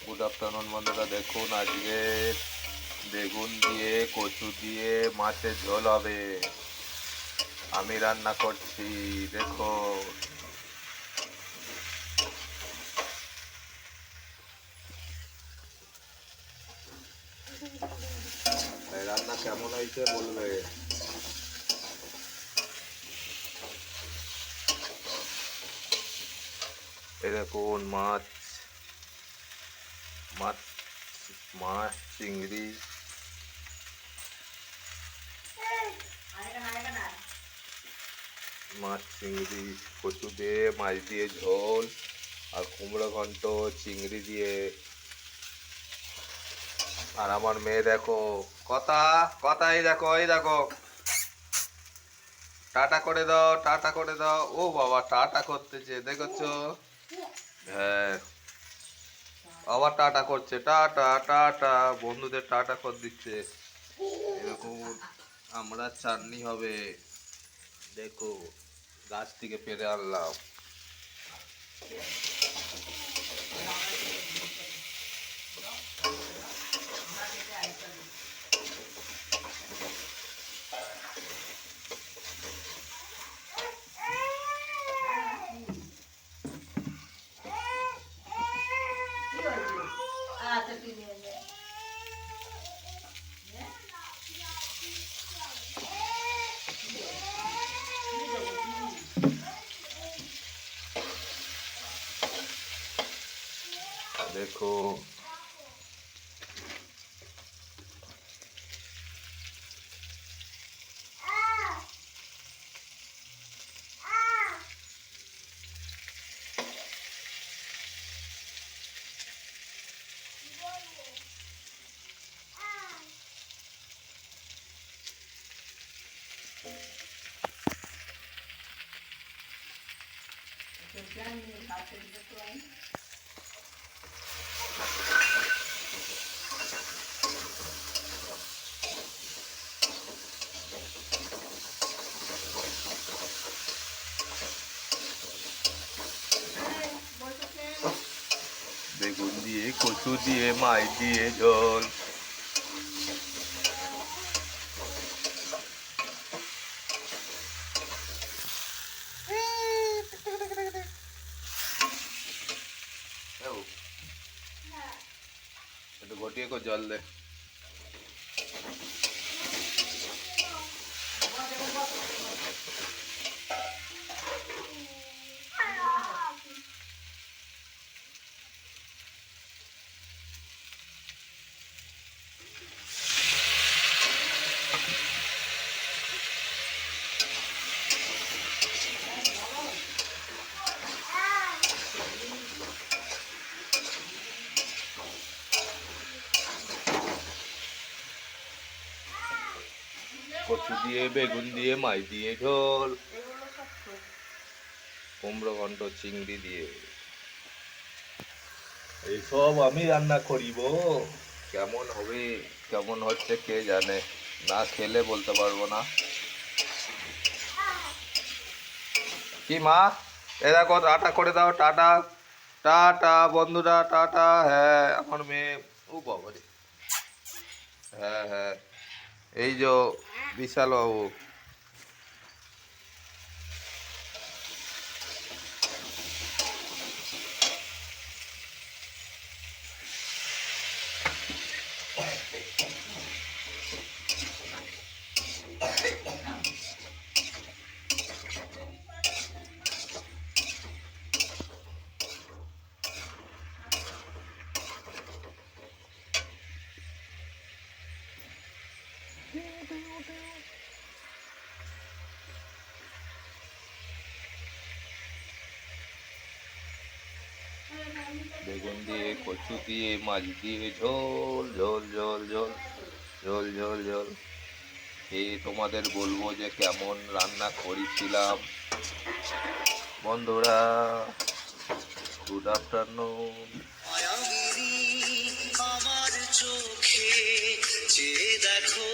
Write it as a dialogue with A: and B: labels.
A: Good afternoon বন্ধুরা, দেখুন আজকে বেগুন দিয়ে কচু দিয়ে মাছের ঝোল হবে। আমি রান্না করছি, দেখো। রান্না কেমন হয়েছে বলবে। এই দেখুন মাছ মাছ মাছ চিংড়ি, মাছ চিংড়ি কচু দিয়ে মাছ দিয়ে ঝোল, আর কুমড়ো ঘন্ট চিংড়ি দিয়ে। আর আমার মেয়ে দেখো, কথা কথা, এই দেখো, এই দেখো, টাটা করে দাও, টাটা করে দাও। ও বাবা, টাটা করতেছে, দেখছো? হ্যাঁ, আবার টাটা করছে, টাটা টাটা, বন্ধুদের টাটা করে দিচ্ছে। এরকম আমরা চাটনি হবে, দেখো, গাছ থেকে পেরে আনলাম। দেখো, বেগুন দিয়ে কচু দিয়ে মাছ দিয়ে ঝোল। একটু ঘটিয়ে কো জল দে। কচু দিয়ে বেগুন দিয়ে মাছ দিয়ে ঝোল, কুমড়ো ঘন্ট চিংড়ি দিয়ে। এইসব আমি রান্না করিব, কেমন হবে কেমন হচ্ছে কে জানে, না খেলে বলতে পারবো না। কি মা, এ দেখো, টাটা করে দাও, টাটা টাটা বন্ধুরা, টাটা। হ্যাঁ, আমার মেয়ে, ও বাবা রে, হ্যাঁ হ্যাঁ, এই যে বিশাল বাবু। বেগুন দিয়ে কচু দিয়ে মাছ দিয়ে ঝোল ঝোল ঝোল ঝোল ঝোল ঝোল ঝোল। এই তোমাদের বলবো যে কেমন রান্না করেছিলাম বন্ধুরা। Good afternoon. আমার চোখে যে দেখো